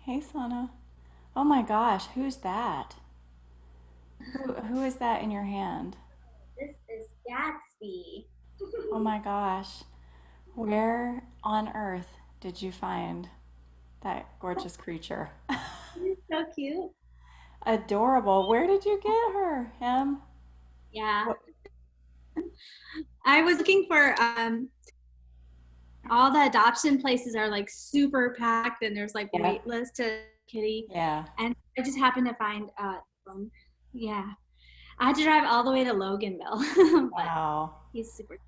Hey, Sana. Oh my gosh, who's that? Who is that in your hand? This is Gatsby. Oh my gosh. Where on earth did you find that gorgeous creature? He's so cute. Adorable. Where did you get her? Him? Yeah. What? I was looking for all the adoption places are like super packed and there's like Yeah. wait list to kitty. Yeah. And I just happened to find one. Yeah. I had to drive all the way to Loganville, but Wow. he's super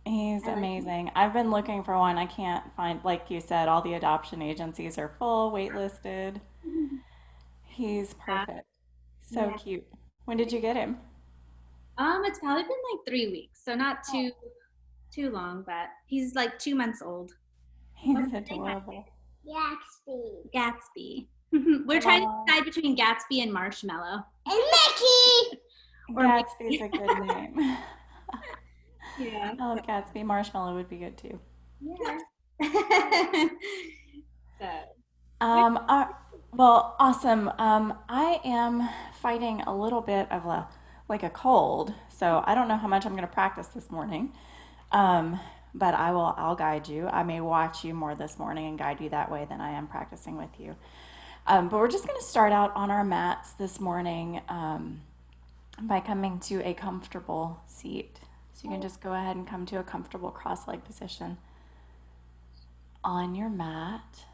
He's I like him. amazing. I've been looking for one. I can't find, like you said, all the adoption agencies are full, waitlisted. He's Yeah. perfect. So Yeah. cute. When did you get him? It's probably been like 3 weeks, so not too long, but he's like 2 months old. What's He's his name? adorable. Gatsby. Gatsby. We're trying to Oh, decide between Gatsby and Marshmallow. And Mickey! Or Gatsby's Mickey. a good name. Yeah. I love Gatsby. Marshmallow would be good too. Yeah. So, we're Um, uh, well, awesome. I am fighting a little bit of a cold, so I don't know how much I'm going to practice this morning. Um, but I'll guide you. I may watch you more this morning and guide you that way than I am practicing with you. But we're just going to start out on our mats this morning by coming to a comfortable seat. So you can just go ahead and come to a comfortable cross-leg position on your mat.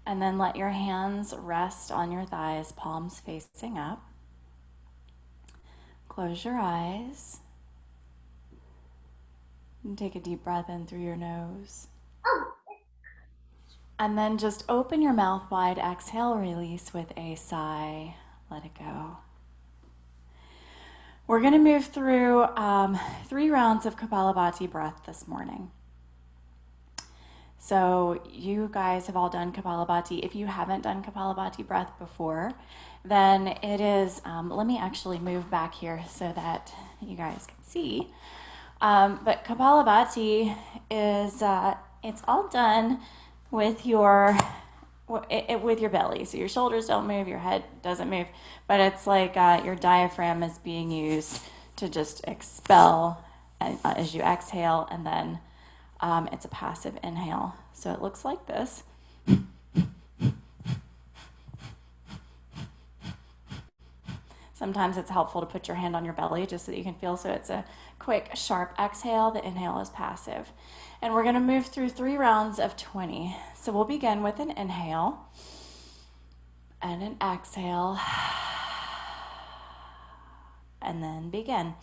And then let your hands rest on your thighs, palms facing up. Close your eyes and take a deep breath in through your nose. And then just open your mouth wide, exhale, release with a sigh, let it go. We're going to move through 3 rounds of Kapalabhati breath this morning. So you guys have all done Kapalabhati. If you haven't done Kapalabhati breath before, then it is, let me actually move back here so that you guys can see. But Kapalabhati is, it's all done with with your belly. So your shoulders don't move, your head doesn't move, but it's like your diaphragm is being used to just expel as you exhale, and then it's a passive inhale. So it looks like this. Sometimes it's helpful to put your hand on your belly just so that you can feel. So it's a quick, sharp exhale. The inhale is passive. And we're going to move through 3 rounds of 20. So we'll begin with an inhale and an exhale, and then begin.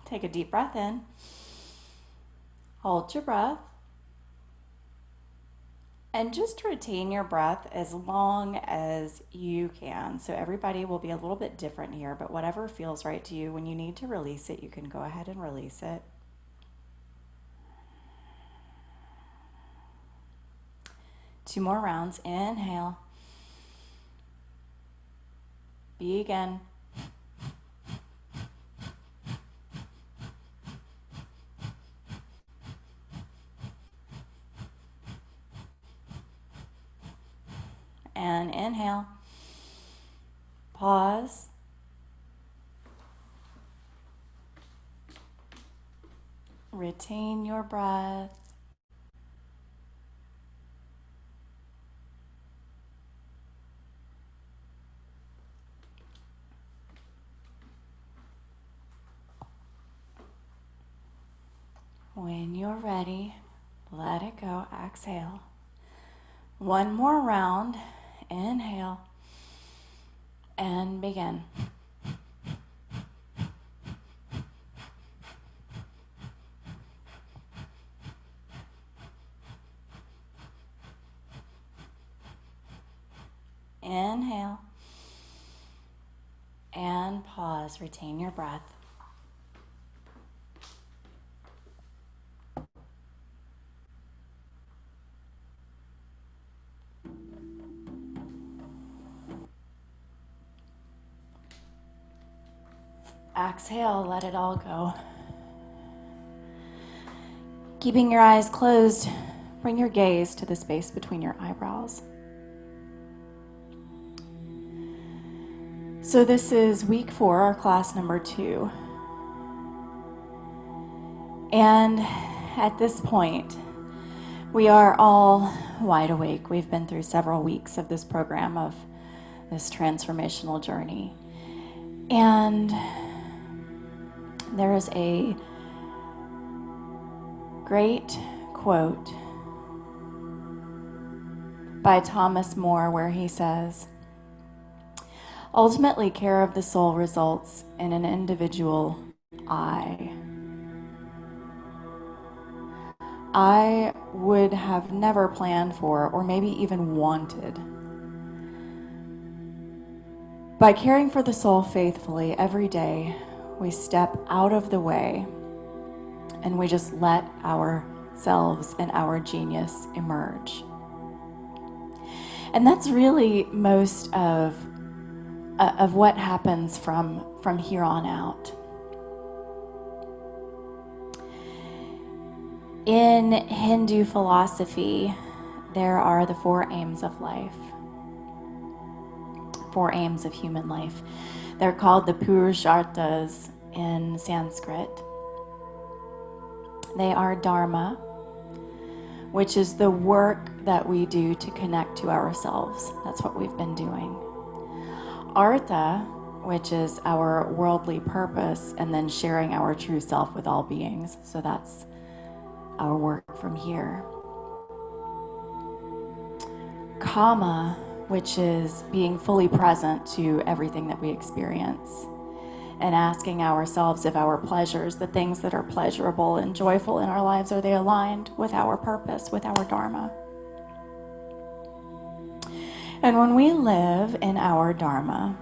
Take a deep breath in. Hold your breath. And just retain your breath as long as you can. So everybody will be a little bit different here, but whatever feels right to you, when you need to release it, you can go ahead and release it. 2 more rounds. Inhale. Begin. And inhale. Pause. Retain your breath. When you're ready, let it go. Exhale. 1 more round. Inhale. And begin. Inhale. And pause. Retain your breath. Exhale, let it all go. Keeping your eyes closed, bring your gaze to the space between your eyebrows. So this is week 4, our class number 2. And at this point, we are all wide awake. We've been through several weeks of this program, of this transformational journey. And there is a great quote by Thomas More where he says, "Ultimately, care of the soul results in an individual I. I would have never planned for, or maybe even wanted. By caring for the soul faithfully every day, we step out of the way and we just let ourselves and our genius emerge." And that's really most of what happens from here on out. In Hindu philosophy, there are the 4 aims of life, 4 aims of human life. They're called the Purusharthas in Sanskrit. They are dharma, which is the work that we do to connect to ourselves. That's what we've been doing. Artha, which is our worldly purpose, and then sharing our true self with all beings. So that's our work from here. Kama, which is being fully present to everything that we experience and asking ourselves if our pleasures, the things that are pleasurable and joyful in our lives, are they aligned with our purpose, with our dharma? And when we live in our dharma,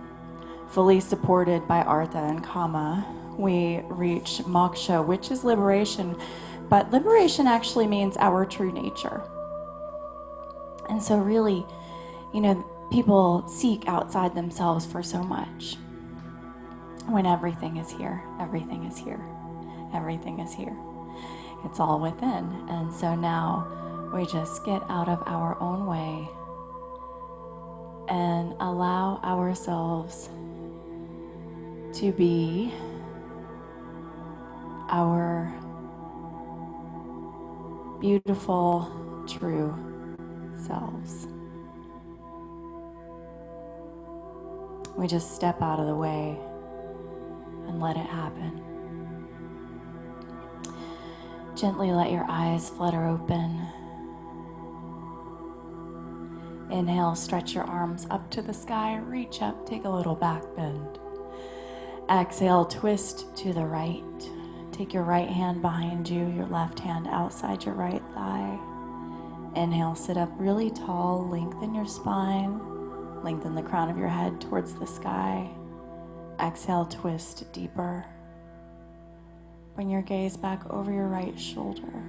fully supported by artha and kama, we reach moksha, which is liberation. But liberation actually means our true nature. And so really, people seek outside themselves for so much. When everything is here, everything is here, everything is here. It's all within. And so now we just get out of our own way and allow ourselves to be our beautiful, true selves. We just step out of the way and let it happen. Gently let your eyes flutter open. Inhale, stretch your arms up to the sky, reach up, take a little back bend. Exhale, twist to the right. Take your right hand behind you, your left hand outside your right thigh. Inhale, sit up really tall, lengthen your spine, lengthen the crown of your head towards the sky. Exhale, twist deeper. Bring your gaze back over your right shoulder.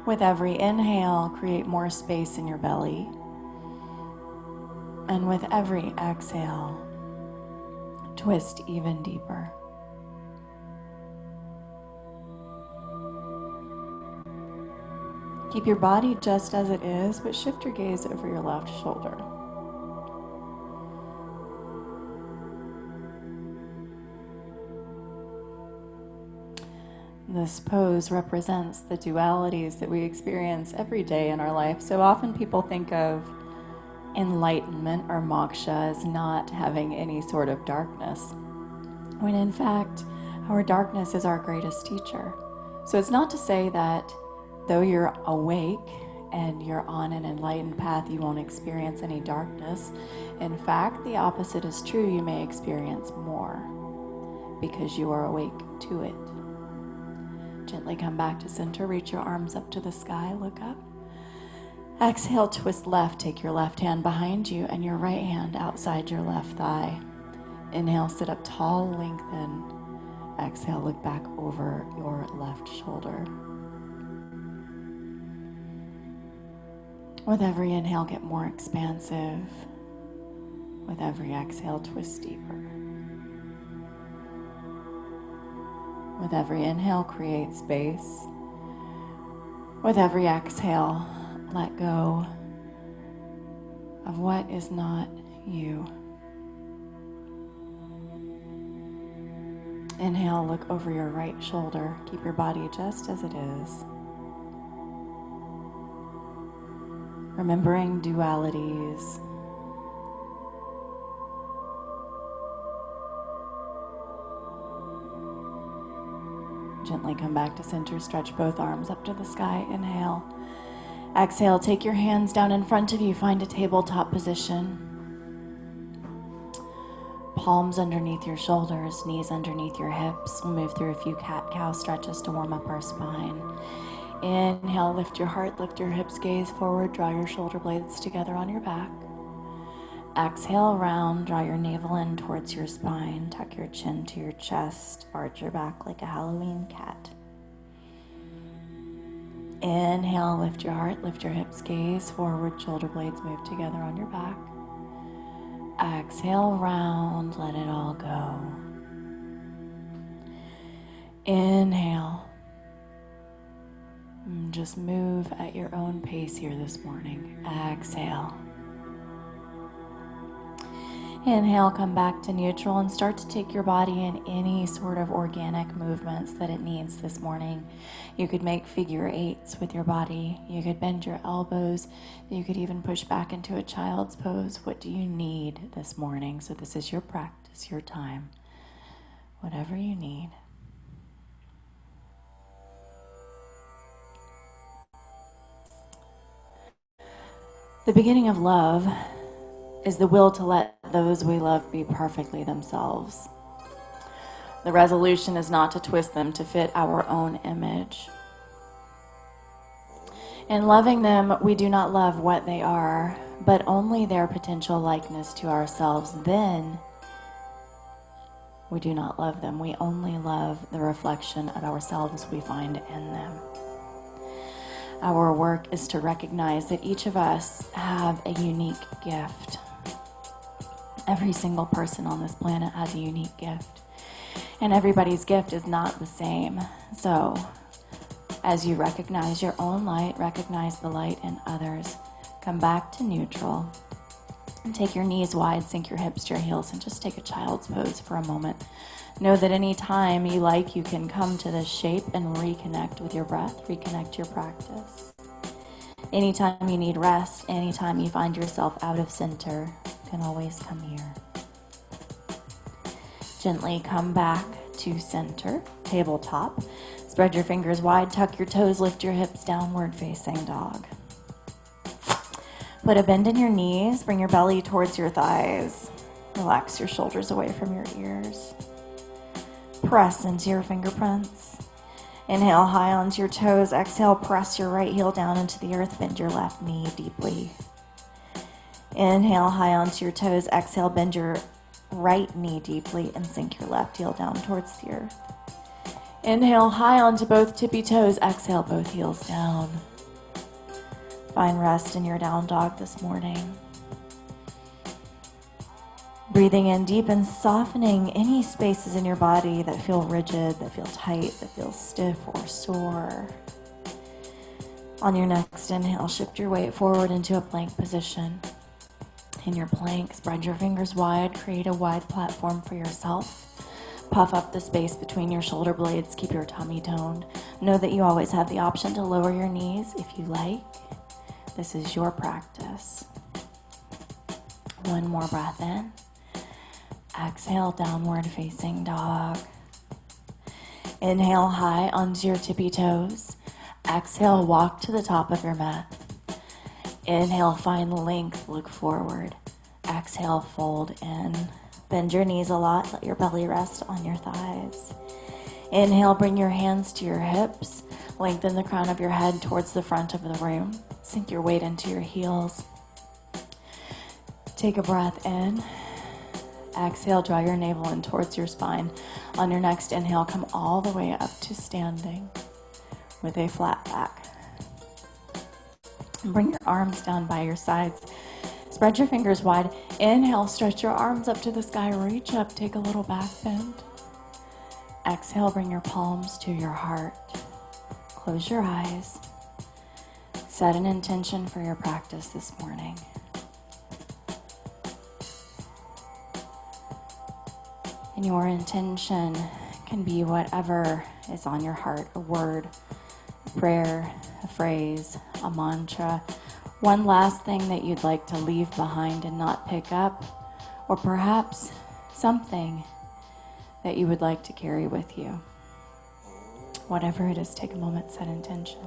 With every inhale, create more space in your belly. And with every exhale, twist even deeper. Keep your body just as it is, but shift your gaze over your left shoulder. This pose represents the dualities that we experience every day in our life. So often people think of enlightenment or moksha as not having any sort of darkness, when in fact, our darkness is our greatest teacher. So it's not to say that though you're awake and you're on an enlightened path, you won't experience any darkness. In fact, the opposite is true. You may experience more because you are awake to it. Gently come back to center, reach your arms up to the sky, look up. Exhale, twist left, take your left hand behind you and your right hand outside your left thigh. Inhale, sit up tall, lengthen. Exhale, look back over your left shoulder. With every inhale, get more expansive. With every exhale, twist deeper. With every inhale, create space. With every exhale, let go of what is not you. Inhale, look over your right shoulder. Keep your body just as it is. Remembering dualities. Gently come back to center. Stretch both arms up to the sky. Inhale. Exhale, take your hands down in front of you. Find a tabletop position. Palms underneath your shoulders, knees underneath your hips. We'll move through a few cat-cow stretches to warm up our spine. Inhale, lift your heart, lift your hips, gaze forward, draw your shoulder blades together on your back. Exhale, round, draw your navel in towards your spine, tuck your chin to your chest, arch your back like a Halloween cat. Inhale, lift your heart, lift your hips, gaze forward, shoulder blades move together on your back. Exhale, round, let it all go. Inhale. Just move at your own pace here this morning. Exhale. Inhale, come back to neutral and start to take your body in any sort of organic movements that it needs this morning. You could make figure eights with your body. You could bend your elbows. You could even push back into a child's pose. What do you need this morning? So this is your practice, your time. Whatever you need. The beginning of love is the will to let those we love be perfectly themselves. The resolution is not to twist them to fit our own image. In loving them, we do not love what they are, but only their potential likeness to ourselves. Then we do not love them. We only love the reflection of ourselves we find in them. Our work is to recognize that each of us have a unique gift. Every single person on this planet has a unique gift. And everybody's gift is not the same. So, as you recognize your own light, recognize the light in others. Come back to neutral. And take your knees wide, sink your hips to your heels, and just take a child's pose for a moment. Know that any time you like, you can come to this shape and reconnect with your breath, reconnect your practice. Anytime you need rest, anytime you find yourself out of center, you can always come here. Gently come back to center, tabletop. Spread your fingers wide, tuck your toes, lift your hips, downward facing dog. Put a bend in your knees, bring your belly towards your thighs. Relax your shoulders away from your ears. Press into your fingerprints. Inhale high onto your toes. Exhale, press your right heel down into the earth. Bend your left knee deeply. Inhale high onto your toes. Exhale, bend your right knee deeply and sink your left heel down towards the earth. Inhale high onto both tippy toes. Exhale, both heels down. Find rest in your down dog this morning. Breathing in deep and softening any spaces in your body that feel rigid, that feel tight, that feel stiff or sore. On your next inhale, shift your weight forward into a plank position. In your plank, spread your fingers wide, create a wide platform for yourself. Puff up the space between your shoulder blades, keep your tummy toned. Know that you always have the option to lower your knees if you like. This is your practice. One more breath in. Exhale, downward facing dog. Inhale high onto your tippy toes. Exhale, walk to the top of your mat. Inhale, find length, look forward. Exhale, fold in. Bend your knees a lot, let your belly rest on your thighs. Inhale, bring your hands to your hips. Lengthen the crown of your head towards the front of the room. Sink your weight into your heels. Take a breath in. Exhale, draw your navel in towards your spine. On your next inhale, come all the way up to standing with a flat back. And bring your arms down by your sides. Spread your fingers wide. Inhale, stretch your arms up to the sky. Reach up, take a little back bend. Exhale, bring your palms to your heart. Close your eyes. Set an intention for your practice this morning. And your intention can be whatever is on your heart, a word, a prayer, a phrase, a mantra, one last thing that you'd like to leave behind and not pick up, or perhaps something that you would like to carry with you. Whatever it is, take a moment, set intention.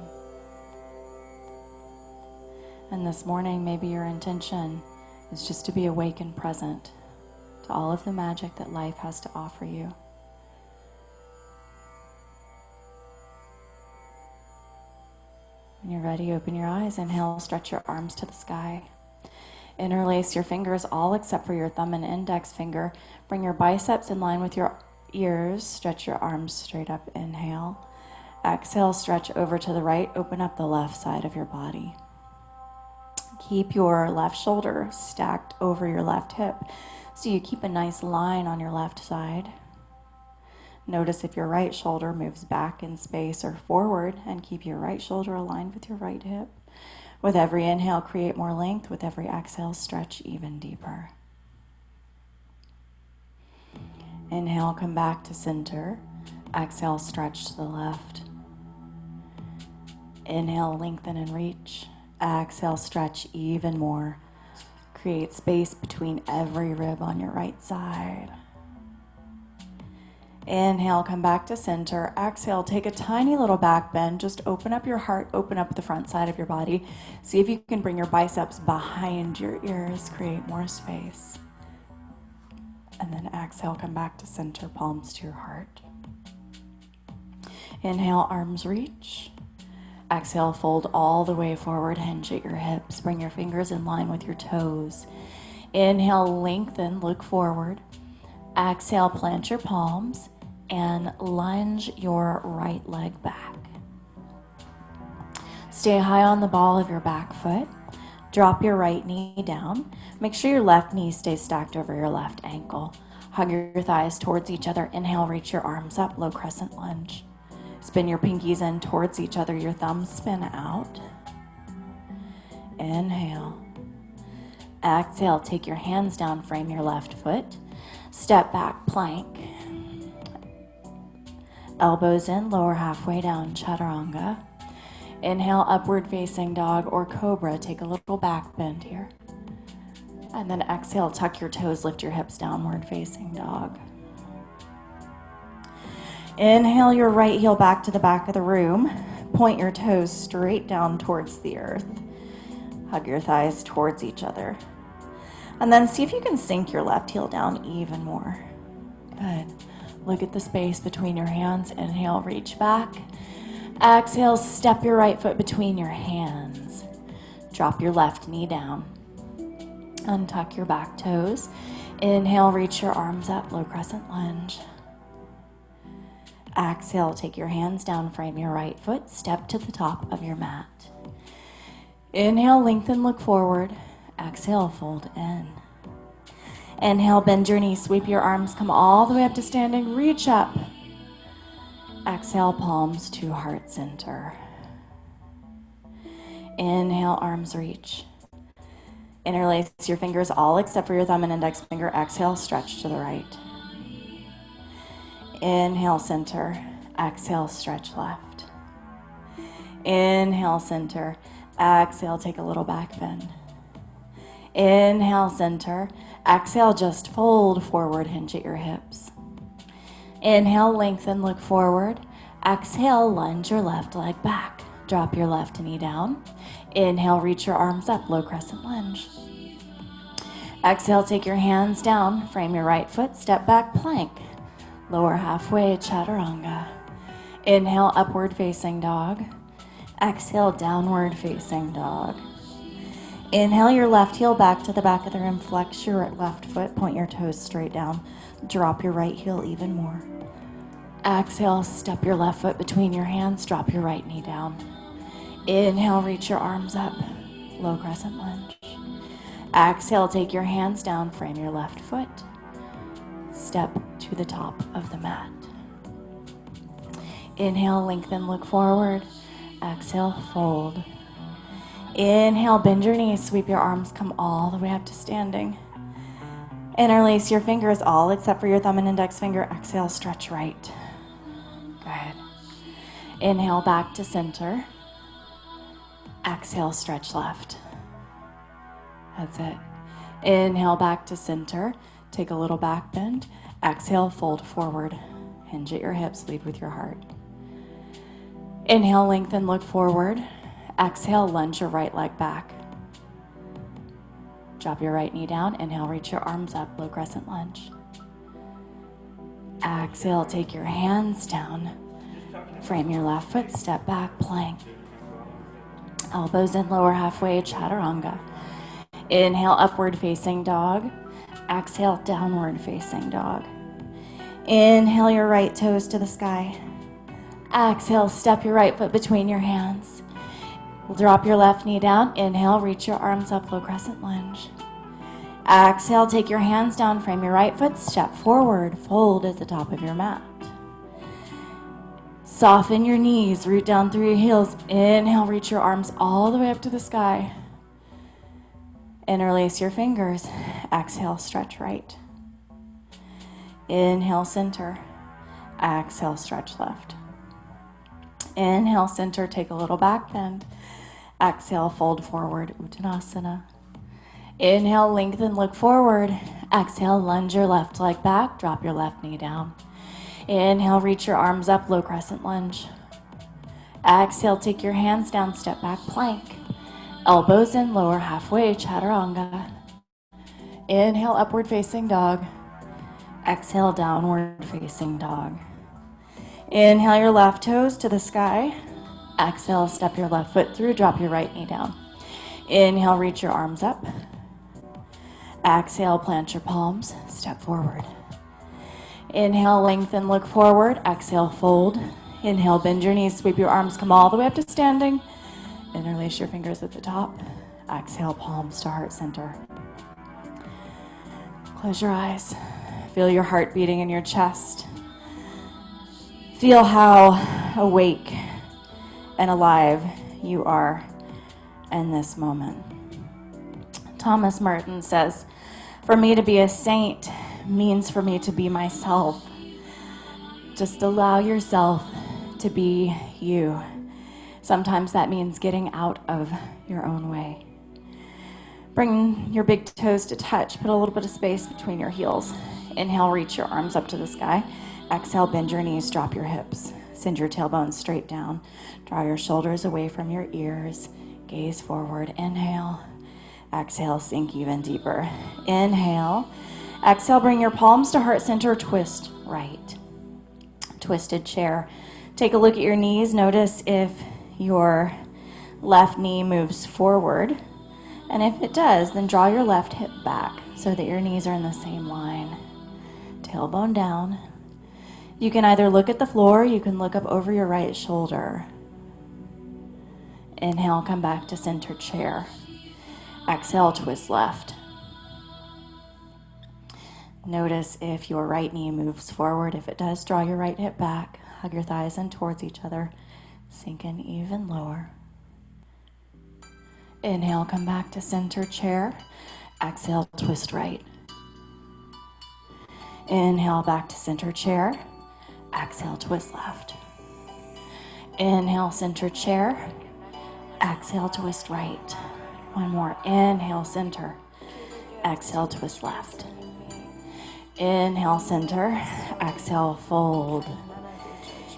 And this morning, maybe your intention is just to be awake and present to all of the magic that life has to offer you. When you're ready, open your eyes. Inhale, stretch your arms to the sky. Interlace your fingers, all except for your thumb and index finger. Bring your biceps in line with your ears. Stretch your arms straight up. Inhale. Exhale, stretch over to the right. Open up the left side of your body. Keep your left shoulder stacked over your left hip, so you keep a nice line on your left side. Notice if your right shoulder moves back in space or forward, and keep your right shoulder aligned with your right hip. With every inhale, create more length. With every exhale, stretch even deeper. Inhale, come back to center. Exhale, stretch to the left. Inhale, lengthen and reach. Exhale, stretch even more. Create space between every rib on your right side. Inhale, come back to center. Exhale, take a tiny little back bend. Just open up your heart, open up the front side of your body. See if you can bring your biceps behind your ears, create more space. And then exhale, come back to center, palms to your heart. Inhale, arms reach. Exhale, fold all the way forward, hinge at your hips. Bring your fingers in line with your toes. Inhale, lengthen, look forward. Exhale, plant your palms and lunge your right leg back. Stay high on the ball of your back foot. Drop your right knee down. Make sure your left knee stays stacked over your left ankle. Hug your thighs towards each other. Inhale, reach your arms up, low crescent lunge. Spin your pinkies in towards each other. Your thumbs spin out. Inhale. Exhale, take your hands down, frame your left foot. Step back, plank. Elbows in, lower halfway down, chaturanga. Inhale, upward facing dog or cobra. Take a little back bend here. And then exhale, tuck your toes, lift your hips, downward facing dog. Inhale your right heel back to the back of the room. Point your toes straight down towards the earth. Hug your thighs towards each other. And then see if you can sink your left heel down even more. Good. Look at the space between your hands. Inhale, reach back. Exhale, step your right foot between your hands. Drop your left knee down. Untuck your back toes. Inhale, reach your arms up, low crescent lunge. Exhale, take your hands down, frame your right foot, step to the top of your mat. Inhale, lengthen, look forward. Exhale, fold in. Inhale, bend your knees, sweep your arms, come all the way up to standing, reach up. Exhale, palms to heart center. Inhale, arms reach. Interlace your fingers, all except for your thumb and index finger. Exhale, stretch to the right. Inhale, center. Exhale, stretch left. Inhale, center. Exhale, take a little back bend. Inhale, center. Exhale, just fold forward, hinge at your hips. Inhale, lengthen, look forward. Exhale, lunge your left leg back. Drop your left knee down. Inhale, reach your arms up, low crescent lunge. Exhale, take your hands down, frame your right foot, step back, plank. Lower halfway, chaturanga. Inhale, upward facing dog. Exhale, downward facing dog. Inhale your left heel back to the back of the room. Flex your left foot, point your toes straight down. Drop your right heel even more. Exhale, step your left foot between your hands. Drop your right knee down. Inhale, reach your arms up. Low crescent lunge. Exhale, take your hands down, frame your left foot. Step to the top of the mat. Inhale, lengthen, look forward. Exhale, fold. Inhale, bend your knees, sweep your arms, come all the way up to standing. Interlace your fingers, all except for your thumb and index finger. Exhale, stretch right. Good. Inhale, back to center. Exhale, stretch left. That's it. Inhale, back to center. Take a little back bend. Exhale, fold forward. Hinge at your hips, lead with your heart. Inhale, lengthen, look forward. Exhale, lunge your right leg back. Drop your right knee down. Inhale, reach your arms up, low crescent lunge. Exhale, take your hands down. Frame your left foot, step back, plank. Elbows in, lower halfway, chaturanga. Inhale, upward facing dog. Exhale, downward facing dog. Inhale your right toes to the sky. Exhale, step your right foot between your hands. Drop your left knee down. Inhale, reach your arms up, low crescent lunge. Exhale, take your hands down, frame your right foot, step forward, fold at the top of your mat. Soften your knees, root down through your heels. Inhale, reach your arms all the way up to the sky. Interlace your fingers. Exhale, stretch right. Inhale, center. Exhale, stretch left. Inhale, center, take a little back bend. Exhale, fold forward, Uttanasana. Inhale, lengthen, look forward. Exhale, lunge your left leg back, drop your left knee down. Inhale, reach your arms up, low crescent lunge. Exhale, take your hands down, step back, plank. Elbows in, lower halfway, chaturanga. Inhale, upward facing dog. Exhale, downward facing dog. Inhale your left toes to the sky. Exhale, step your left foot through, drop your right knee down. Inhale, reach your arms up. Exhale, plant your palms, step forward. Inhale, lengthen, look forward. Exhale, fold. Inhale, bend your knees, sweep your arms, come all the way up to standing. Interlace your fingers at the top. Exhale, palms to heart center. Close your eyes. Feel your heart beating in your chest. Feel how awake and alive you are in this moment. Thomas Merton says, "For me to be a saint means for me to be myself." Just allow yourself to be you. Sometimes that means getting out of your own way. Bring your big toes to touch. Put a little bit of space between your heels. Inhale, reach your arms up to the sky. Exhale, bend your knees, drop your hips. Send your tailbone straight down. Draw your shoulders away from your ears. Gaze forward. Inhale. Exhale, sink even deeper. Inhale. Exhale, bring your palms to heart center. Twist right. Twisted chair. Take a look at your knees. Notice if your left knee moves forward. And if it does, then draw your left hip back so that your knees are in the same line. Tailbone down. You can either look at the floor, or you can look up over your right shoulder. Inhale, come back to center chair. Exhale, twist left. Notice if your right knee moves forward. If it does, draw your right hip back. Hug your thighs in towards each other. Sink in even lower. Inhale, come back to center chair. Exhale, twist right. Inhale, back to center chair. Exhale, twist left. Inhale, center chair. Exhale, twist right. One more. Inhale, center. Exhale, twist left. Inhale, center. Exhale, fold.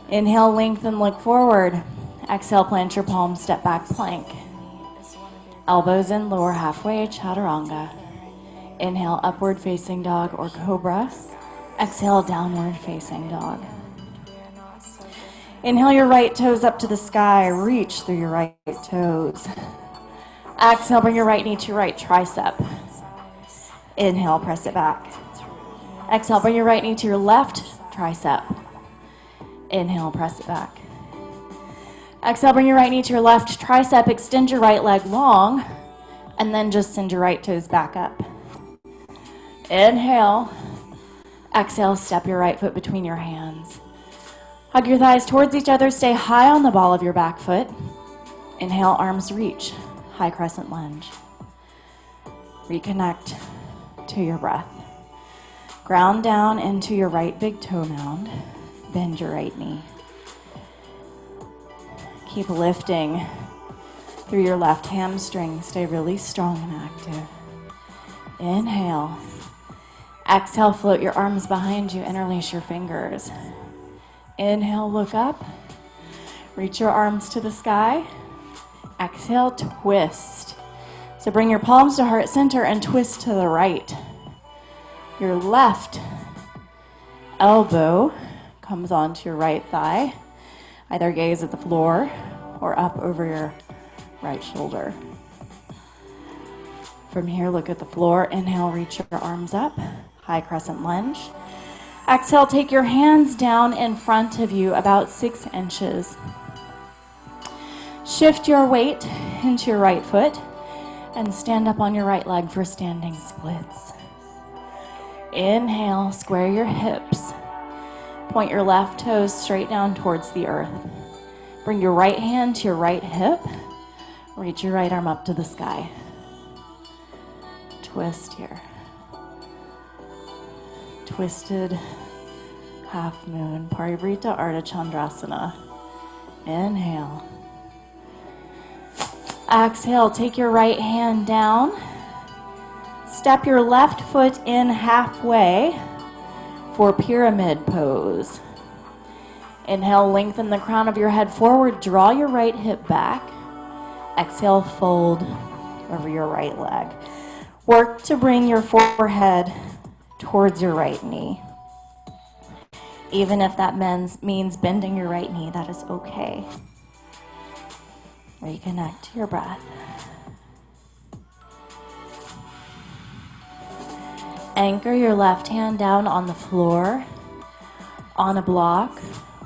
Inhale, lengthen, look forward. Exhale, plant your palms, step back, plank. Elbows in, lower halfway, chaturanga. Inhale, upward facing dog or cobra. Exhale, downward facing dog. Inhale your right toes up to the sky. Reach through your right toes. Exhale, bring your right knee to your right tricep. Inhale, press it back. Exhale, bring your right knee to your left tricep. Inhale, press it back. Exhale, bring your right knee to your left tricep. Extend your right leg long, and then just send your right toes back up. Inhale. Exhale, step your right foot between your hands. Hug your thighs towards each other. Stay high on the ball of your back foot. Inhale, arms reach. High crescent lunge. Reconnect to your breath. Ground down into your right big toe mound. Bend your right knee. Keep lifting through your left hamstring. Stay really strong and active. Inhale. Exhale, float your arms behind you. Interlace your fingers. Inhale, look up. Reach your arms to the sky. Exhale, twist. So bring your palms to heart center and twist to the right. Your left elbow comes onto your right thigh. Either gaze at the floor or up over your right shoulder. From here, look at the floor. Inhale, reach your arms up. High crescent lunge. Exhale, take your hands down in front of you about 6 inches. Shift your weight into your right foot and stand up on your right leg for standing splits. Inhale, square your hips. Point your left toes straight down towards the earth. Bring your right hand to your right hip. Reach your right arm up to the sky. Twist here. Twisted half moon, Parivrita Ardha Chandrasana. Inhale. Exhale, take your right hand down. Step your left foot in halfway for pyramid pose. Inhale, lengthen the crown of your head forward. Draw your right hip back. Exhale, fold over your right leg. Work to bring your forehead towards your right knee. Even if that means bending your right knee, that is okay. Reconnect to your breath. Anchor your left hand down on the floor, on a block,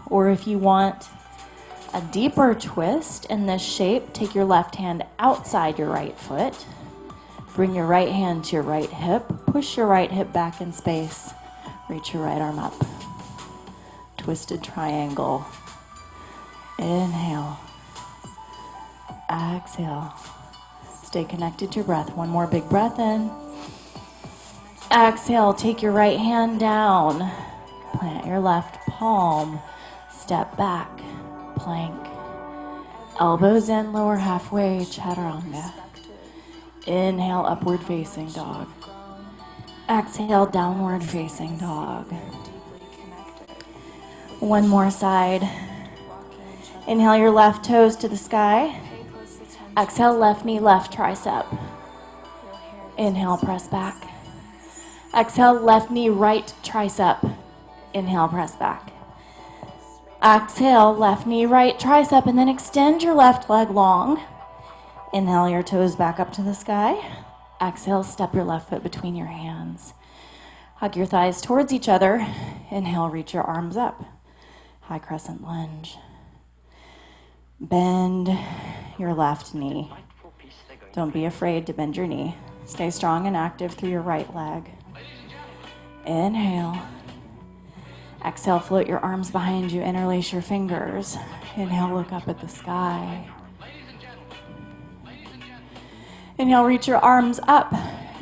or if you want a deeper twist in this shape, take your left hand outside your right foot. Bring your right hand to your right hip. Push your right hip back in space. Reach your right arm up. Twisted triangle. Inhale. Exhale. Stay connected to your breath. One more big breath in. Exhale. Take your right hand down. Plant your left palm. Step back. Plank. Elbows in, lower halfway, chaturanga. Inhale, upward facing dog. Exhale, downward facing dog. One more side. Inhale your left toes to the sky. Exhale, left knee, left tricep. Inhale, press back. Exhale, left knee, right tricep. Inhale, press back. Exhale, left knee, right tricep, and then extend your left leg long. Inhale your toes back up to the sky. Exhale, step your left foot between your hands. Hug your thighs towards each other. Inhale, reach your arms up. High crescent lunge. Bend your left knee. Don't be afraid to bend your knee. Stay strong and active through your right leg. Inhale. Exhale, float your arms behind you. Interlace your fingers. Inhale, look up at the sky. Inhale, reach your arms up.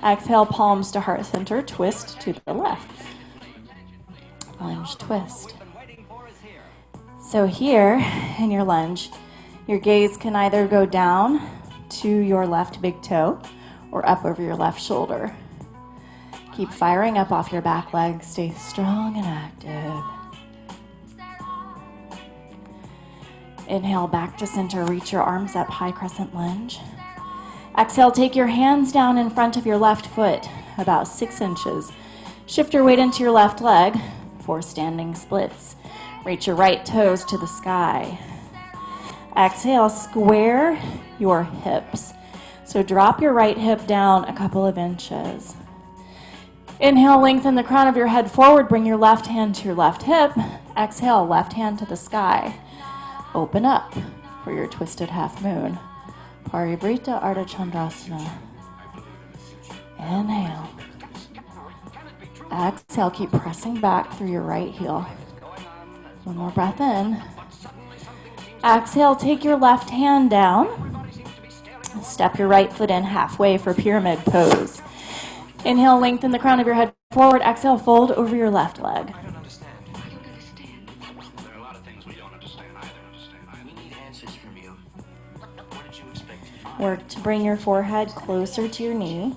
Exhale, palms to heart center. Twist to the left. Lunge, twist. So here in your lunge, your gaze can either go down to your left big toe or up over your left shoulder. Keep firing up off your back leg. Stay strong and active. Inhale, back to center. Reach your arms up, high crescent lunge. Exhale, take your hands down in front of your left foot, about 6 inches. Shift your weight into your left leg for standing splits. Reach your right toes to the sky. Exhale, square your hips. So drop your right hip down a couple of inches. Inhale, lengthen the crown of your head forward. Bring your left hand to your left hip. Exhale, left hand to the sky. Open up for your twisted half moon. Parivrita Ardha Chandrasana. Inhale. Exhale, keep pressing back through your right heel. One more breath in. Exhale, take your left hand down. Step your right foot in halfway for pyramid pose. Inhale, lengthen the crown of your head forward. Exhale, fold over your left leg. I don't understand. I don't understand. There are a lot of things we don't understand. I don't understand. We need answers from you. What did you expect to find? Work to bring your forehead closer to your knee.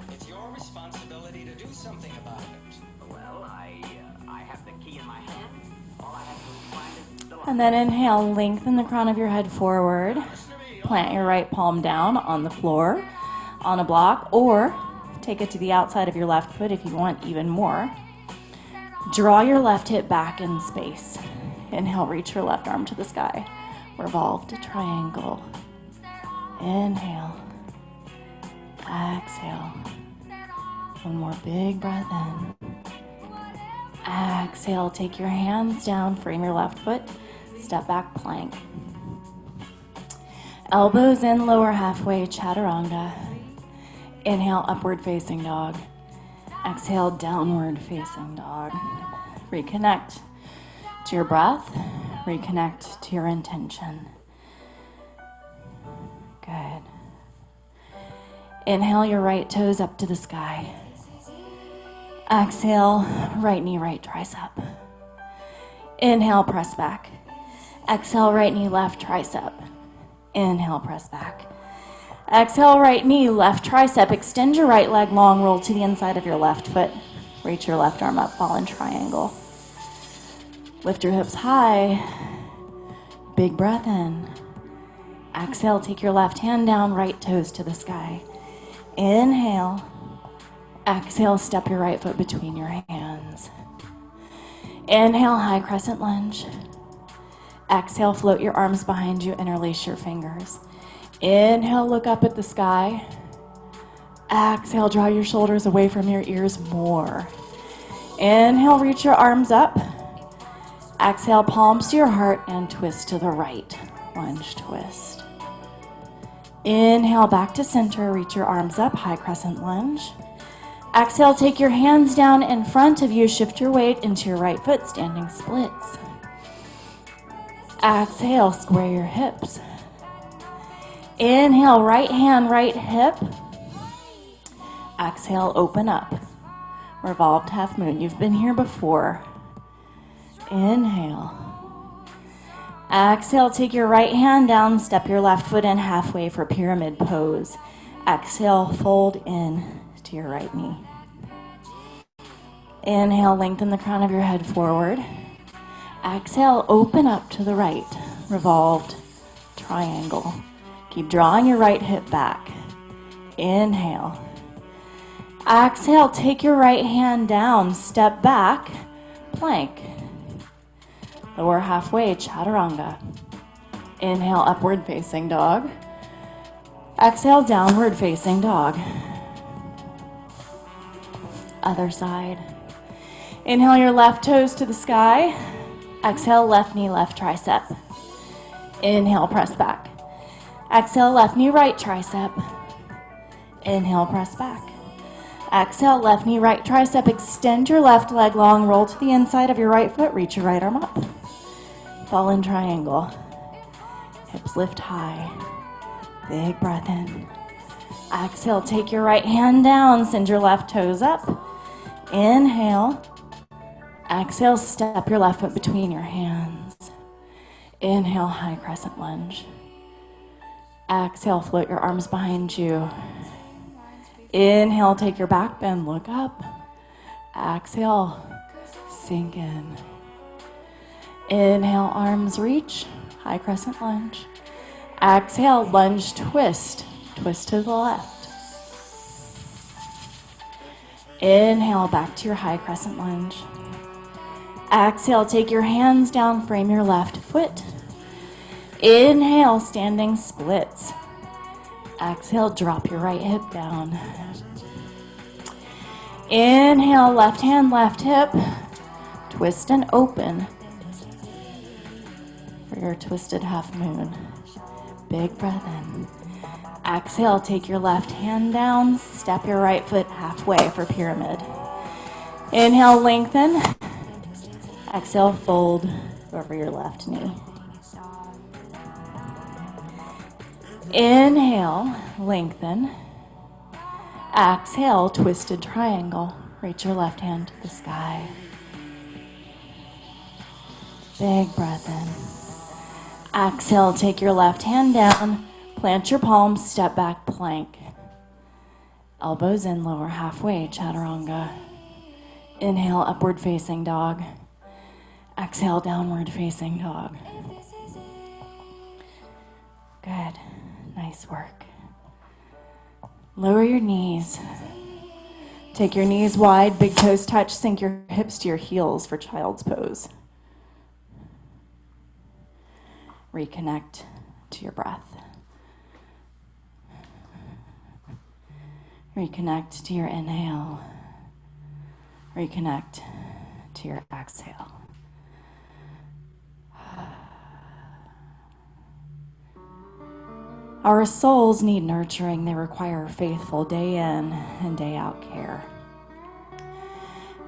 It's your responsibility to do something about it. Well, I have the key in my hand. All I have to find is the lock. And then inhale, lengthen the crown of your head forward. Plant your right palm down on the floor, on a block, or take it to the outside of your left foot if you want even more. Draw your left hip back in space. Inhale, reach your left arm to the sky. Revolve to triangle. Inhale. Exhale. One more big breath in. Exhale, take your hands down, frame your left foot, step back plank. Elbows in, lower halfway, chaturanga. Inhale, upward facing dog. Exhale, downward facing dog. Reconnect to your breath. Reconnect to your intention. Good. Inhale your right toes up to the sky. Exhale, right knee, right tricep. Inhale, press back. Exhale, right knee, left tricep. Inhale, press back. Exhale, right knee, left tricep. Extend your right leg long, roll to the inside of your left foot. Reach your left arm up, fall in triangle. Lift your hips high. Big breath in. Exhale, take your left hand down, right toes to the sky. Inhale. Exhale, step your right foot between your hands. Inhale, high crescent lunge. Exhale, float your arms behind you, interlace your fingers. Inhale, look up at the sky. Exhale, draw your shoulders away from your ears more. Inhale, reach your arms up. Exhale, palms to your heart and twist to the right. Lunge twist. Inhale, back to center, reach your arms up, high crescent lunge. Exhale, take your hands down in front of you, shift your weight into your right foot, standing splits. Exhale, square your hips. Inhale, right hand, right hip. Exhale, open up. Revolved half moon. You've been here before. Inhale. Exhale, take your right hand down, step your left foot in halfway for pyramid pose. Exhale, fold in to your right knee. Inhale, lengthen the crown of your head forward. Exhale, open up to the right. Revolved triangle. Keep drawing your right hip back. Inhale. Exhale, take your right hand down, step back, plank. Lower halfway, chaturanga. Inhale, upward facing dog. Exhale, downward facing dog. Other side. Inhale your left toes to the sky. Exhale, left knee, left tricep. Inhale, press back. Exhale, left knee, right tricep. Inhale, press back. Exhale, left knee, right tricep. Extend your left leg long, roll to the inside of your right foot, reach your right arm up. Fall in triangle. Hips lift high. Big breath in. Exhale, take your right hand down, send your left toes up. Inhale. Exhale, step your left foot between your hands. Inhale, high crescent lunge. Exhale, float your arms behind you. Inhale, take your back bend, look up. Exhale, sink in. Inhale, arms reach, high crescent lunge. Exhale, lunge twist, twist to the left. Inhale, back to your high crescent lunge. Exhale, take your hands down, frame your left foot. Inhale, standing splits. Exhale, drop your right hip down. Inhale, left hand, left hip. Twist and open for your twisted half moon. Big breath in. Exhale, take your left hand down, step your right foot halfway for pyramid. Inhale, lengthen. Exhale, fold over your left knee. Inhale, lengthen. Exhale, twisted triangle. Reach your left hand to the sky. Big breath in. Exhale, take your left hand down. Plant your palms, step back, plank. Elbows in, lower halfway, chaturanga. Inhale, upward facing dog. Exhale, downward facing dog. Good. Nice work. Lower your knees. Take your knees wide, big toes touch, sink your hips to your heels for child's pose. Reconnect to your breath. Reconnect to your inhale. Reconnect to your exhale. Our souls need nurturing. They require faithful day in and day out care.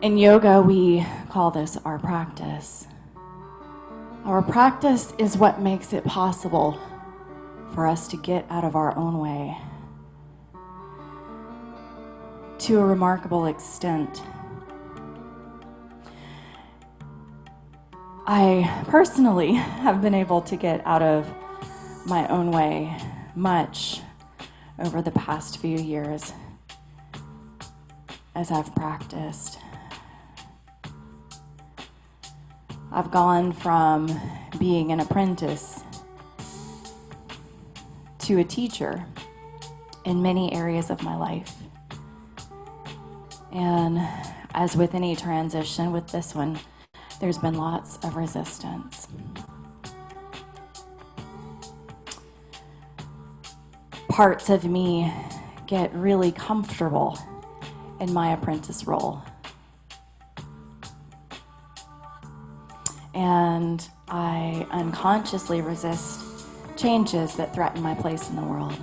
In yoga, we call this our practice. Our practice is what makes it possible for us to get out of our own way. To a remarkable extent, I personally have been able to get out of my own way much over the past few years as I've practiced. I've gone from being an apprentice to a teacher in many areas of my life. And as with any transition, with this one, there's been lots of resistance. Parts of me get really comfortable in my apprentice role. And I unconsciously resist changes that threaten my place in the world.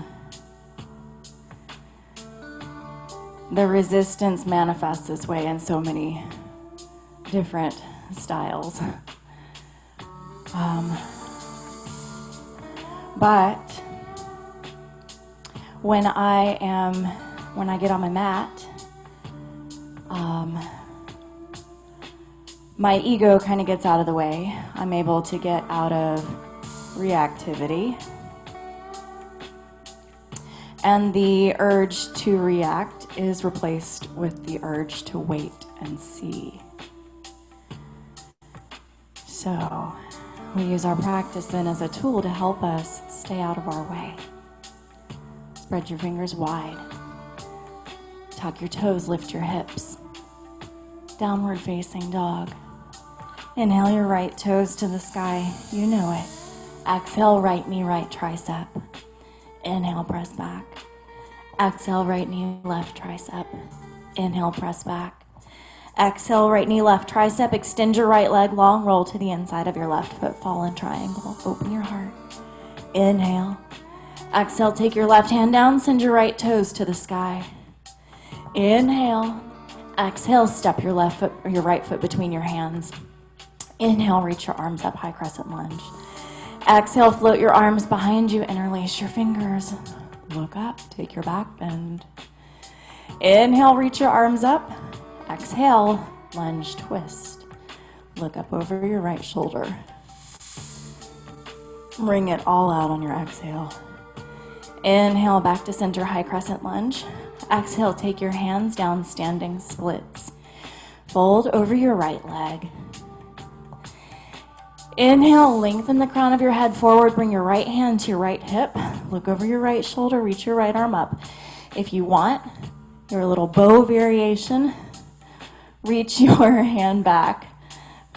The resistance manifests this way in so many different styles. But when I get on my mat, my ego kind of gets out of the way. I'm able to get out of reactivity. And the urge to react is replaced with the urge to wait and see. So we use our practice then as a tool to help us stay out of our way. Spread your fingers wide. Tuck your toes, lift your hips. Downward facing dog. Inhale your right toes to the sky. You know it. Exhale, right knee, right tricep. Inhale, press back. Exhale, right knee, left tricep. Inhale, press back. Exhale, right knee, left tricep. Extend your right leg, long roll to the inside of your left foot. Fall in triangle. Open your heart. Inhale. Exhale, take your left hand down. Send your right toes to the sky. Inhale. Exhale, step your left foot or your right foot between your hands. Inhale, reach your arms up, high crescent lunge. Exhale, float your arms behind you, interlace your fingers. Look up, take your back bend. Inhale, reach your arms up. Exhale, lunge, twist. Look up over your right shoulder. Bring it all out on your exhale. Inhale, back to center, high crescent lunge. Exhale, take your hands down, standing splits. Fold over your right leg. Inhale, lengthen the crown of your head forward. Bring your right hand to your right hip. Look over your right shoulder. Reach your right arm up. If you want your little bow variation, reach your hand back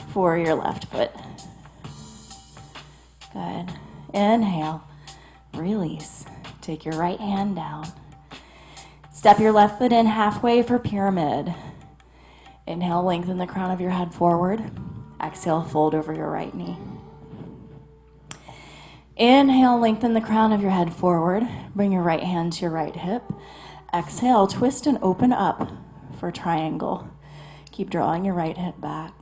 for your left foot. Good. Inhale. Release. Take your right hand down. Step your left foot in halfway for pyramid. Inhale, lengthen the crown of your head forward. Exhale, fold over your right knee. Inhale, lengthen the crown of your head forward. Bring your right hand to your right hip. Exhale, twist and open up for triangle. Keep drawing your right hip back.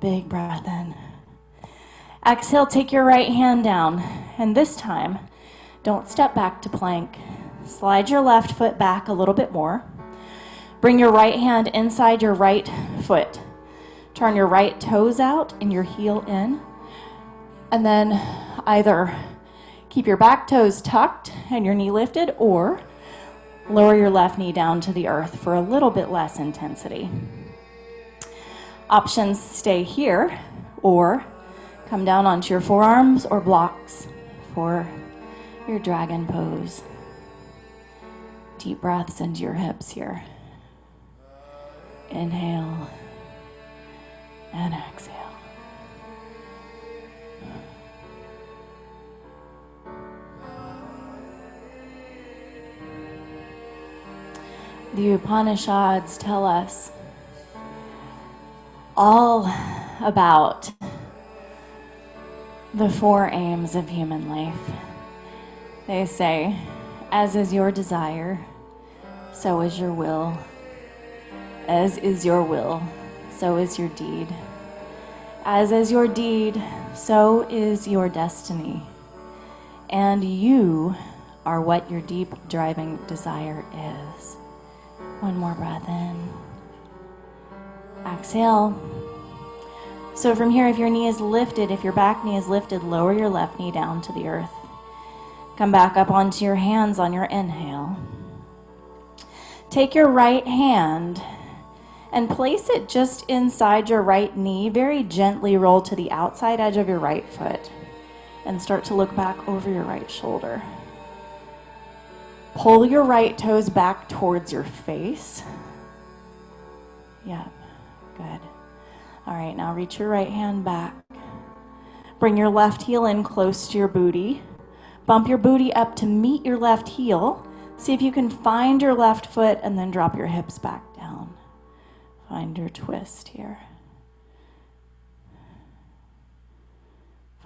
Big breath in. Exhale, take your right hand down. And this time, don't step back to plank. Slide your left foot back a little bit more. Bring your right hand inside your right foot. Turn your right toes out and your heel in. And then either keep your back toes tucked and your knee lifted, or lower your left knee down to the earth for a little bit less intensity. Options: stay here or come down onto your forearms or blocks for your dragon pose. Deep breaths into your hips here. Inhale and exhale. The Upanishads tell us all about the four aims of human life. They say, as is your desire, so is your will. As is your will, so is your deed. As is your deed, so is your destiny. And you are what your deep driving desire is. One more breath in. Exhale. So from here, if your knee is lifted, if your back knee is lifted, lower your left knee down to the earth. Come back up onto your hands on your inhale. Take your right hand and place it just inside your right knee. Very gently roll to the outside edge of your right foot and start to look back over your right shoulder. Pull your right toes back towards your face. Yep, good. All right, now reach your right hand back. Bring your left heel in close to your booty. Bump your booty up to meet your left heel. See if you can find your left foot and then drop your hips back down. Find your twist here.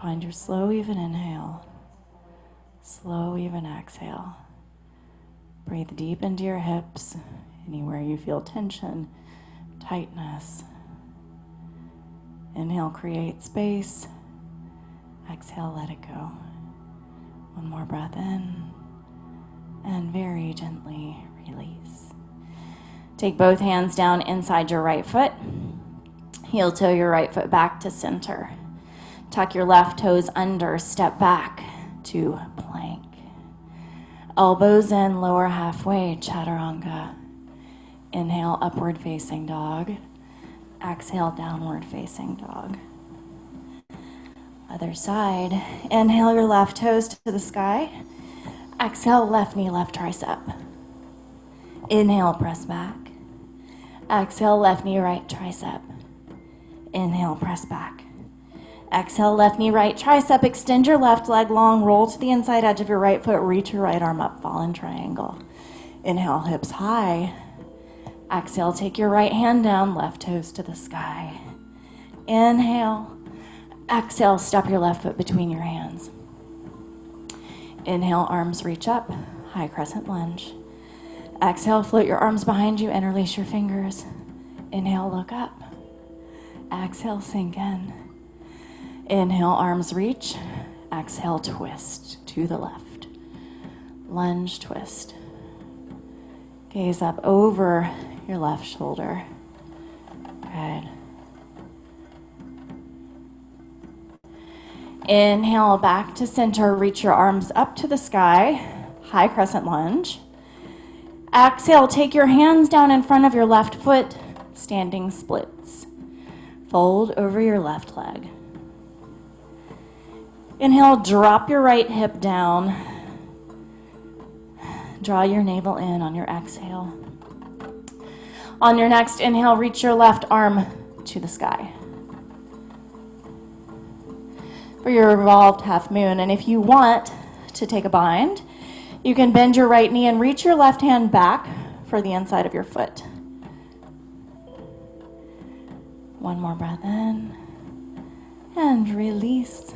Find your slow, even inhale. Slow, even exhale. Breathe deep into your hips, anywhere you feel tension, tightness. Inhale, create space. Exhale, let it go. One more breath in, and very gently release. Take both hands down inside your right foot. Heel toe your right foot back to center. Tuck your left toes under, step back to plank. Elbows in, lower halfway, chaturanga. Inhale, upward facing dog. Exhale, downward facing dog. Other side. Inhale your left toes to the sky. Exhale, left knee, left tricep. Inhale, press back. Exhale, left knee, right tricep. Inhale, press back. Exhale, left knee, right tricep. Extend your left leg long. Roll to the inside edge of your right foot. Reach your right arm up. Fall in triangle. Inhale, hips high. Exhale, take your right hand down. Left toes to the sky. Inhale. Exhale, step your left foot between your hands. Inhale, arms reach up. High crescent lunge. Exhale, float your arms behind you. Interlace your fingers. Inhale, look up. Exhale, sink in. Inhale, arms reach. Exhale, twist to the left. Lunge, twist. Gaze up over your left shoulder. Good. Inhale, back to center. Reach your arms up to the sky. High crescent lunge. Exhale, take your hands down in front of your left foot. Standing splits. Fold over your left leg. Inhale, drop your right hip down. Draw your navel in on your exhale. On your next inhale, reach your left arm to the sky for your revolved half moon. And if you want to take a bind, you can bend your right knee and reach your left hand back for the inside of your foot. One more breath in and release.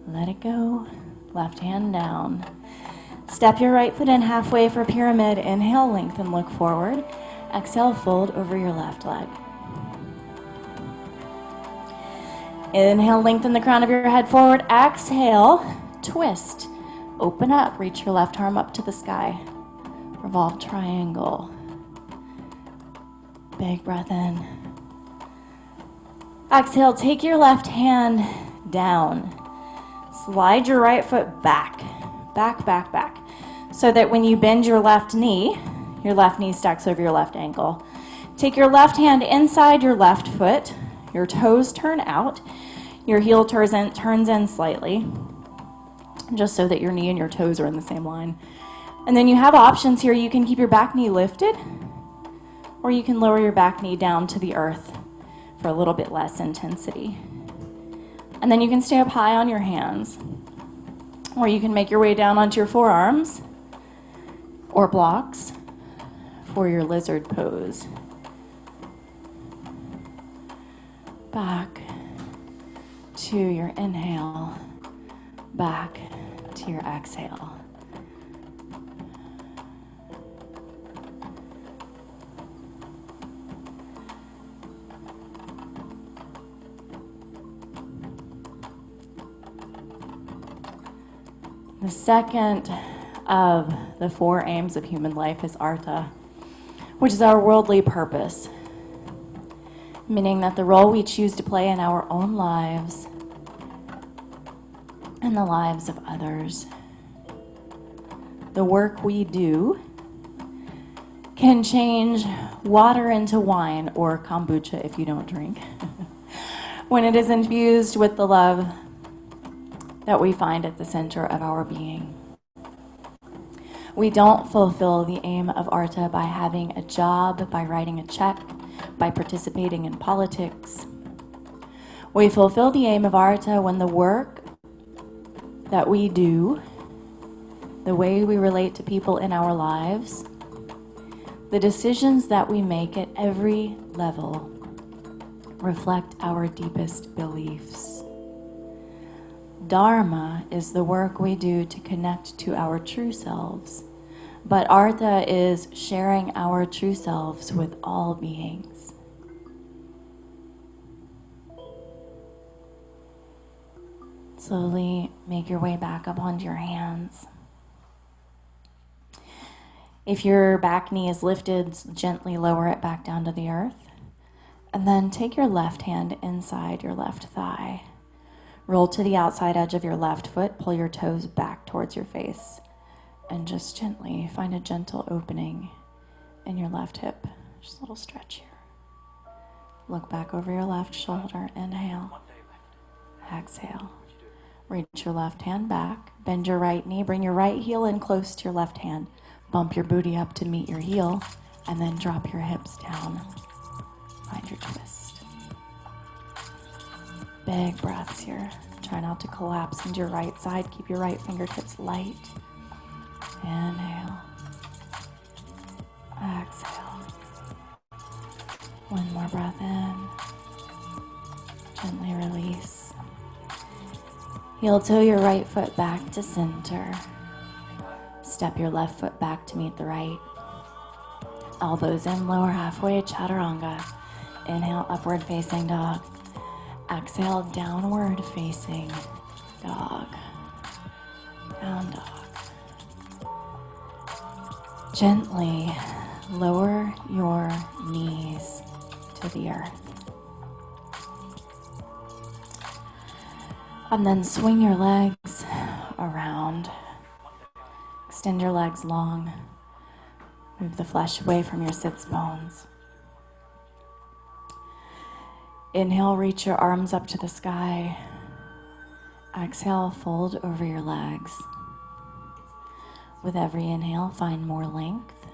Let it go. Left hand down. Step your right foot in halfway for pyramid. Inhale, lengthen, look forward. Exhale, fold over your left leg. Inhale, lengthen the crown of your head forward. Exhale, twist. Open up, reach your left arm up to the sky. Revolve triangle. Big breath in. Exhale, take your left hand down. Slide your right foot back, back, back, back. So that when you bend your left knee stacks over your left ankle. Take your left hand inside your left foot. Your toes turn out. Your heel turns in slightly, just so that your knee and your toes are in the same line. And then you have options here. You can keep your back knee lifted, or you can lower your back knee down to the earth for a little bit less intensity. And then you can stay up high on your hands, or you can make your way down onto your forearms or blocks for your lizard pose. Back to your inhale, back to your exhale. The second of the four aims of human life is artha, which is our worldly purpose, meaning that the role we choose to play in our own lives and the lives of others. The work we do can change water into wine, or kombucha if you don't drink, when it is infused with the love that we find at the center of our being. We don't fulfill the aim of artha by having a job, by writing a check, by participating in politics. We fulfill the aim of artha when the work that we do, the way we relate to people in our lives, the decisions that we make at every level reflect our deepest beliefs. Dharma is the work we do to connect to our true selves, but artha is sharing our true selves with all beings. Slowly make your way back up onto your hands. If your back knee is lifted, gently lower it back down to the earth. And then take your left hand inside your left thigh. Roll to the outside edge of your left foot, pull your toes back towards your face, and just gently find a gentle opening in your left hip. Just a little stretch here. Look back over your left shoulder. Inhale. Exhale. Reach your left hand back. Bend your right knee. Bring your right heel in close to your left hand. Bump your booty up to meet your heel, and then drop your hips down. Find your twist. Big breaths here. Try not to collapse into your right side. Keep your right fingertips light. Inhale. Exhale. One more breath in. Gently release. Heel toe your right foot back to center. Step your left foot back to meet the right. Elbows in, lower halfway, chaturanga. Inhale, upward facing dog. Exhale, downward facing dog. Down dog. Gently lower your knees to the earth. And then swing your legs around. Extend your legs long. Move the flesh away from your sits bones. Inhale, reach your arms up to the sky. Exhale, fold over your legs. With every inhale, find more length.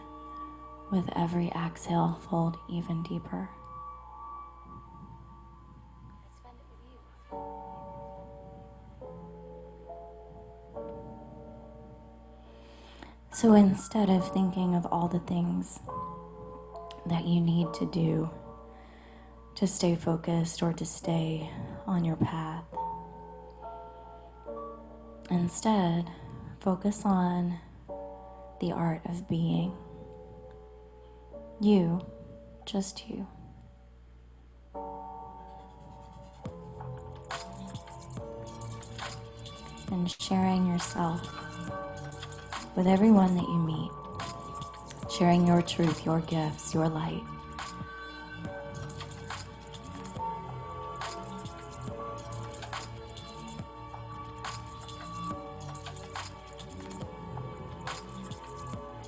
With every exhale, fold even deeper. So instead of thinking of all the things that you need to do to stay focused or to stay on your path, instead, focus on the art of being. You, just you. and sharing yourself with everyone that you meet, sharing your truth, your gifts, your light.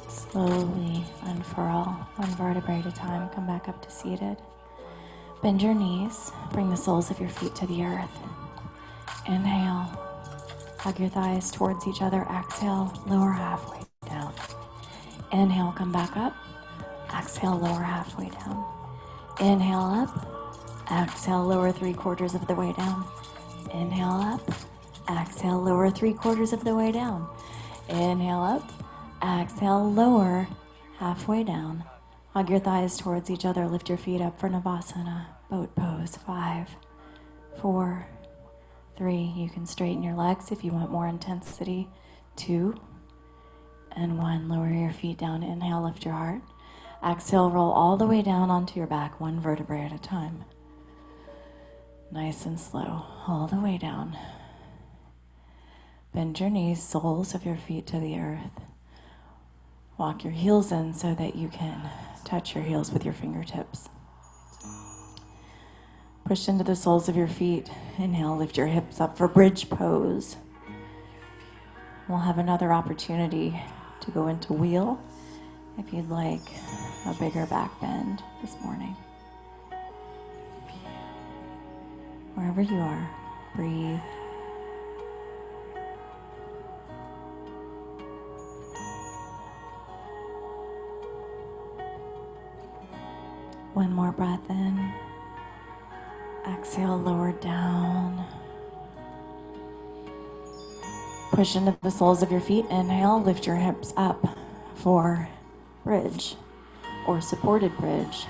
Slowly unfurl one vertebrae at a time. Come back up to seated. Bend your knees. Bring the soles of your feet to the earth. Inhale. Hug your thighs towards each other. Exhale. Lower halfway down. Inhale. Come back up. Exhale. Lower halfway down. Inhale up. Exhale. Lower 3/4 of the way down. Inhale up. Exhale. Lower 3/4 of the way down. Inhale up. Exhale, lower, halfway down. Hug your thighs towards each other. Lift your feet up for Navasana. Boat pose. 5, 4, 3. You can straighten your legs if you want more intensity. 2, and 1. Lower your feet down. Inhale, lift your heart. Exhale, roll all the way down onto your back, one vertebrae at a time. Nice and slow, all the way down. Bend your knees, soles of your feet to the earth. Walk your heels in so that you can touch your heels with your fingertips. Push into the soles of your feet. Inhale, lift your hips up for bridge pose. We'll have another opportunity to go into wheel if you'd like a bigger back bend this morning. Wherever you are, breathe. One more breath in. Exhale, lower down. Push into the soles of your feet. Inhale, lift your hips up for bridge or supported bridge.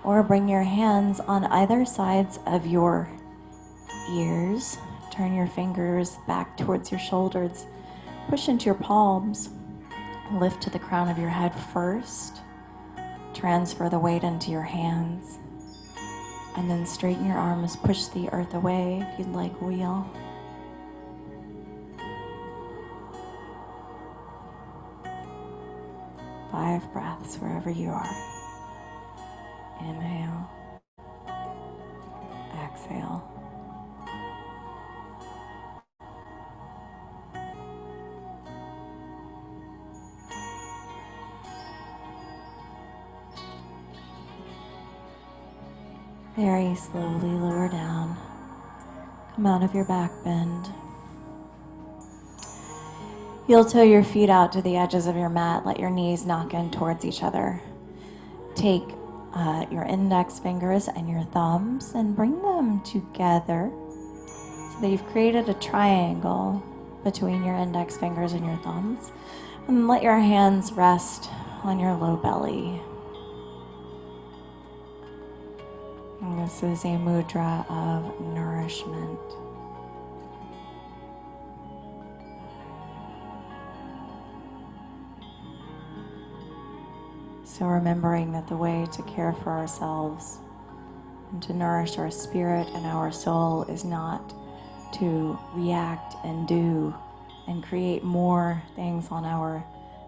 Or bring your hands on either sides of your ears. Turn your fingers back towards your shoulders. Push into your palms. Lift to the crown of your head first. Transfer the weight into your hands. And then straighten your arms. Push the earth away if you'd like wheel. Five breaths wherever you are. Inhale. Exhale. Very slowly lower down. Come out of your back bend. Heel toe your feet out to the edges of your mat. Let your knees knock in towards each other. Take your index fingers and your thumbs and bring them together so that you've created a triangle between your index fingers and your thumbs. And let your hands rest on your low belly. And this is a mudra of nourishment. So remembering that the way to care for ourselves and to nourish our spirit and our soul is not to react and do and create more things on our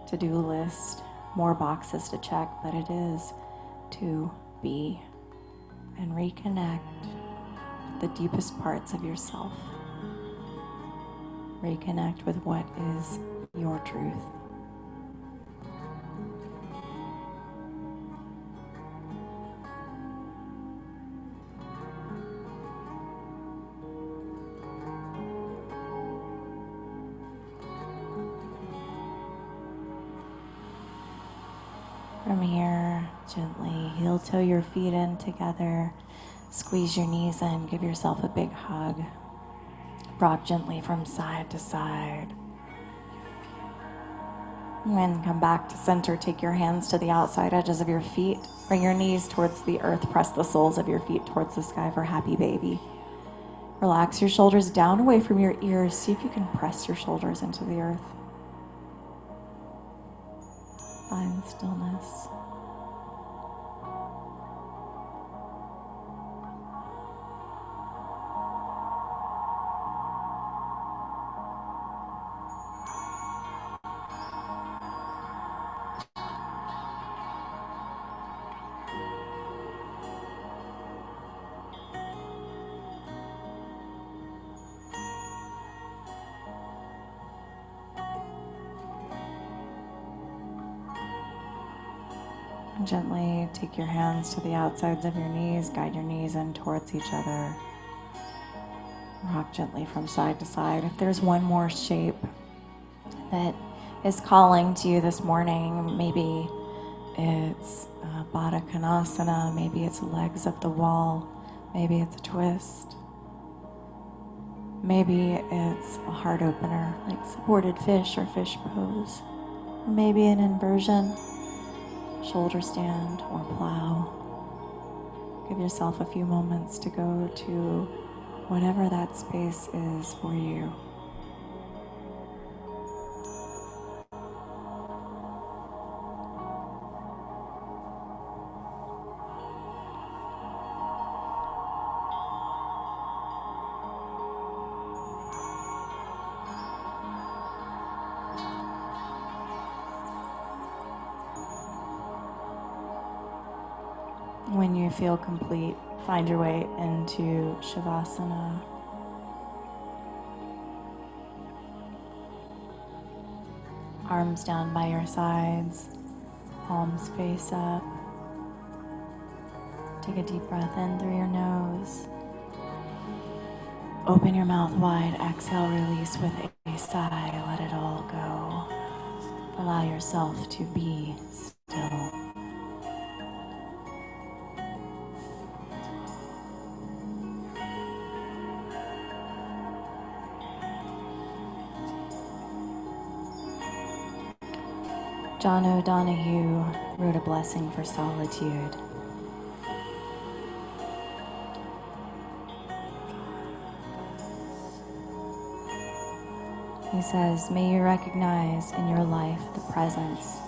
to-do list, more boxes to check, but it is to be and reconnect with the deepest parts of yourself. Reconnect with what is your truth. From here, gently heel toe your feet in together. Squeeze your knees in. Give yourself a big hug. Rock gently from side to side. And then come back to center. Take your hands to the outside edges of your feet. Bring your knees towards the earth. Press the soles of your feet towards the sky for happy baby. Relax your shoulders down away from your ears. See if you can press your shoulders into the earth. Find stillness. Gently take your hands to the outsides of your knees, guide your knees in towards each other. Rock gently from side to side. If there's one more shape that is calling to you this morning, maybe it's Baddha Konasana, maybe it's legs up the wall, maybe it's a twist, maybe it's a heart opener like supported fish or fish pose, or maybe an inversion, shoulder stand or plow. Give yourself a few moments to go to whatever that space is for you. When you feel complete, find your way into Shavasana. Arms down by your sides, palms face up. Take a deep breath in through your nose. Open your mouth wide, exhale, release with a sigh, let it all go. Allow yourself to be still. John O'Donohue wrote a blessing for solitude. He says, may you recognize in your life the presence,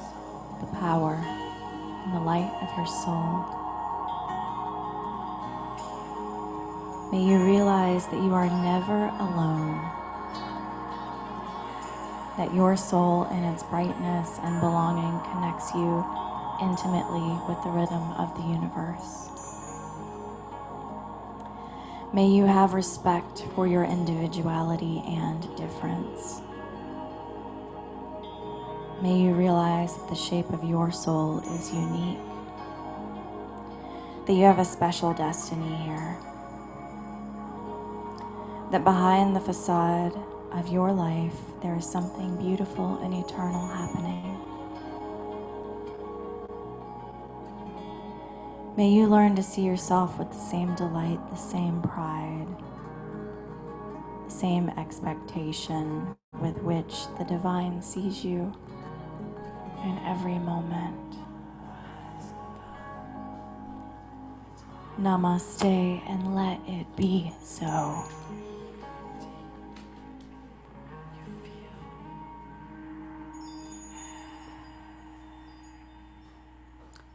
the power, and the light of your soul. May you realize that you are never alone, that your soul in its brightness and belonging connects you intimately with the rhythm of the universe. May you have respect for your individuality and difference. May you realize that the shape of your soul is unique, that you have a special destiny here, that behind the facade of your life, there is something beautiful and eternal happening. May you learn to see yourself with the same delight, the same pride, the same expectation with which the divine sees you in every moment. Namaste, and let it be so.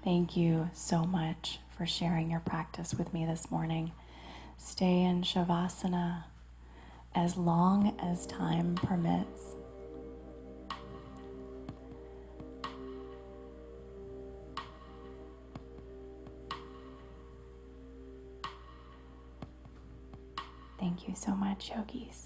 Thank you so much for sharing your practice with me this morning. Stay in Shavasana as long as time permits. Thank you so much, yogis.